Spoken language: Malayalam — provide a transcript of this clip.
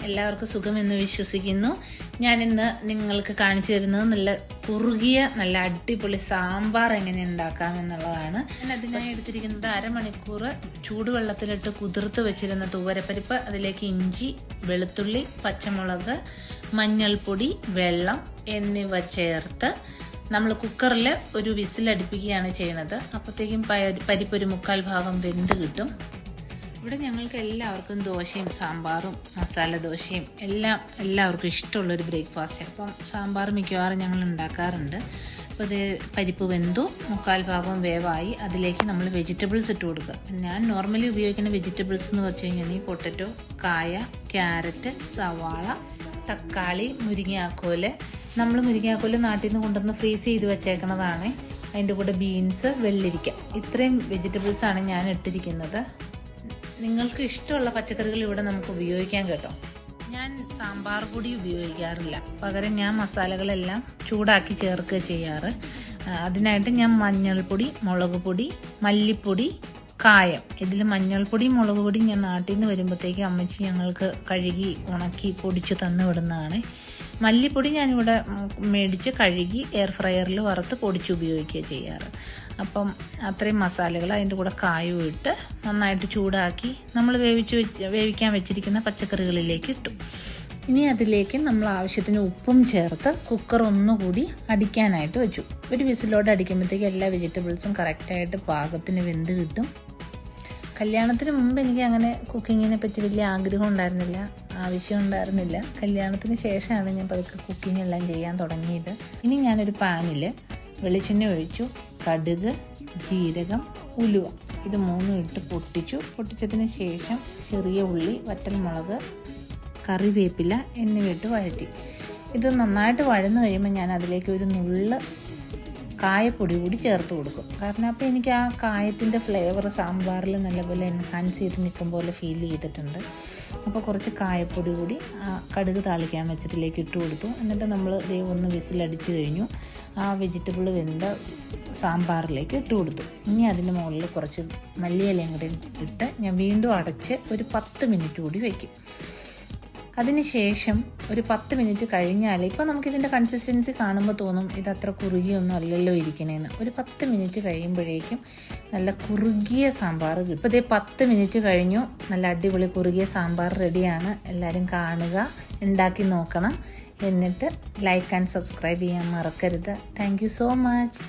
എല്ലാവർക്കും സുഖമെന്ന് വിശ്വസിക്കുന്നു. ഞാൻ ഇന്ന് നിങ്ങൾക്ക് കാണിച്ചു തരുന്നത് നല്ല കുറുകിയ നല്ല അടിപൊളി സാമ്പാർ എങ്ങനെ ഉണ്ടാക്കാം എന്നുള്ളതാണ്. ഞാൻ അതിനായി എടുത്തിരിക്കുന്നത് അരമണിക്കൂർ ചൂടുവെള്ളത്തിലിട്ട് കുതിർത്ത് വെച്ചിരുന്ന തുവരപ്പരിപ്പ്, അതിലേക്ക് ഇഞ്ചി, വെളുത്തുള്ളി, പച്ചമുളക്, മഞ്ഞൾപ്പൊടി, വെള്ളം എന്നിവ ചേർത്ത് നമ്മൾ കുക്കറിൽ ഒരു വിസിലടിപ്പിക്കുകയാണ് ചെയ്യുന്നത്. അപ്പോഴത്തേക്കും പരിപ്പ് ഒരു 1/4 ഭാഗം വെന്ത് കിട്ടും. ഇവിടെ ഞങ്ങൾക്ക് എല്ലാവർക്കും ദോശയും സാമ്പാറും മസാല ദോശയും എല്ലാവർക്കും ഇഷ്ടമുള്ളൊരു ബ്രേക്ക്ഫാസ്റ്റ്. അപ്പം സാമ്പാർ മിക്കവാറും ഞങ്ങൾ ഉണ്ടാക്കാറുണ്ട്. അപ്പോൾ ഇത് പരിപ്പ് വെന്തു 1/4 ഭാഗം വേവായി. അതിലേക്ക് നമ്മൾ വെജിറ്റബിൾസ് ഇട്ട് കൊടുക്കുക. ഞാൻ നോർമലി ഉപയോഗിക്കുന്ന വെജിറ്റബിൾസ് എന്ന് വെച്ച് കഴിഞ്ഞാൽ പൊട്ടറ്റോ, കായ, ക്യാരറ്റ്, സവാള, തക്കാളി, മുരിങ്ങാക്കോല്. നമ്മൾ മുരിങ്ങാക്കോല് നാട്ടിൽ നിന്ന് കൊണ്ടുവന്ന് ഫ്രീസ് ചെയ്ത് വെച്ചേക്കുന്നതാണ്. അതിൻ്റെ കൂടെ ബീൻസ്, വെള്ളരിക്ക, ഇത്രയും വെജിറ്റബിൾസാണ് ഞാൻ ഇട്ടിരിക്കുന്നത്. നിങ്ങൾക്ക് ഇഷ്ടമുള്ള പച്ചക്കറികൾ ഇവിടെ നമുക്ക് ഉപയോഗിക്കാൻ കേട്ടോ. ഞാൻ സാമ്പാർ പൊടി ഉപയോഗിക്കാറില്ല. പകരം ഞാൻ മസാലകളെല്ലാം ചൂടാക്കി ചേർക്കുക ചെയ്യാറ്. അതിനായിട്ട് ഞാൻ മഞ്ഞൾപ്പൊടി, മുളക് പൊടി, മല്ലിപ്പൊടി, കായം. ഇതിൽ മഞ്ഞൾപ്പൊടി, മുളക് പൊടി ഞാൻ നാട്ടിൽ നിന്ന് വരുമ്പോഴത്തേക്ക് അമ്മച്ചി ഞങ്ങൾക്ക് കഴുകി ഉണക്കി പൊടിച്ച് തന്നു വിടുന്നതാണ്. മല്ലിപ്പൊടി ഞാനിവിടെ മേടിച്ച് കഴുകി എയർ ഫ്രയറിൽ വറുത്ത് പൊടിച്ച് ഉപയോഗിക്കുക ചെയ്യാറ്. അപ്പം അത്രയും മസാലകൾ അതിൻ്റെ കൂടെ കായും ഇട്ട് നന്നായിട്ട് ചൂടാക്കി നമ്മൾ വേവിക്കാൻ വെച്ചിരിക്കുന്ന പച്ചക്കറികളിലേക്ക് ഇട്ടു. ഇനി അതിലേക്ക് നമ്മൾ ആവശ്യത്തിന് ഉപ്പും ചേർത്ത് കുക്കർ ഒന്നുകൂടി അടിക്കാനായിട്ട് വെച്ചു. ഒരു വിസിലോടെ അടിക്കുമ്പോഴത്തേക്ക് എല്ലാ വെജിറ്റബിൾസും കറക്റ്റായിട്ട് പാകത്തിന് വെന്ത് കിട്ടും. കല്യാണത്തിന് മുമ്പ് എനിക്ക് അങ്ങനെ കുക്കിങ്ങിനെ പറ്റി വലിയ ആഗ്രഹം ഉണ്ടായിരുന്നില്ല, ആവശ്യം ഉണ്ടായിരുന്നില്ല. കല്യാണത്തിന് ശേഷമാണ് ഞാൻ പതുക്കെ കുക്കിംഗ് എല്ലാം ചെയ്യാൻ തുടങ്ങിയത്. ഇനി ഞാനൊരു പാനിൽ വെളിച്ചെണ്ണ ഒഴിച്ചു. കടുക്, ജീരകം, ഉലുവ ഇത് 3 ഇട്ട് പൊട്ടിച്ചു. പൊട്ടിച്ചതിന് ശേഷം ചെറിയ ഉള്ളി, വറ്റൽമുളക്, കറിവേപ്പില എന്നിവ ഇട്ട് വഴറ്റി. ഇത് നന്നായിട്ട് വഴന്നു കഴിയുമ്പോൾ ഞാൻ അതിലേക്ക് ഒരു നുള്ള് കായപ്പൊടി കൂടി ചേർത്ത് കൊടുക്കും. കാരണം അപ്പോൾ എനിക്ക് ആ കായത്തിൻ്റെ ഫ്ലേവർ സാമ്പാറിൽ നല്ലപോലെ എൻഹാൻസ് ചെയ്ത് നിൽക്കും പോലെ ഫീൽ ചെയ്തിട്ടുണ്ട്. അപ്പോൾ കുറച്ച് കായപ്പൊടി കൂടി കടുക് താളിക്കാൻ വെച്ചതിലേക്ക് ഇട്ട് കൊടുത്തു. എന്നിട്ട് നമ്മൾ ഒന്ന് വിസിലടിച്ച് കഴിഞ്ഞു. ആ വെജിറ്റബിൾ വെന്ത സാമ്പാറിലേക്ക് ഇട്ട് കൊടുത്തു. ഇനി അതിന് മുകളിൽ കുറച്ച് മല്ലിയിലയും കൂടി ഇട്ട് ഞാൻ വീണ്ടും അടച്ച് ഒരു 10 മിനിറ്റ് കൂടി വയ്ക്കും. അതിനുശേഷം ഒരു 10 മിനിറ്റ് കഴിഞ്ഞാൽ ഇപ്പോൾ നമുക്കിതിൻ്റെ കൺസിസ്റ്റൻസി കാണുമ്പോൾ തോന്നും ഇത് അത്ര കുറുകിയൊന്നും അല്ലല്ലോ ഇരിക്കണേന്ന്. ഒരു 10 മിനിറ്റ് കഴിയുമ്പോഴേക്കും നല്ല കുറുകിയ സാമ്പാർ കിട്ടും. ഇപ്പോൾ ഇതേ 10 മിനിറ്റ് കഴിഞ്ഞു. നല്ല അടിപൊളി കുറുകിയ സാമ്പാർ റെഡിയാണ്. എല്ലാവരും കാണുക, ഉണ്ടാക്കി നോക്കണം. എന്നിട്ട് ലൈക്ക് ആൻഡ് സബ്സ്ക്രൈബ് ചെയ്യാൻ മറക്കരുത്. Thank you so much.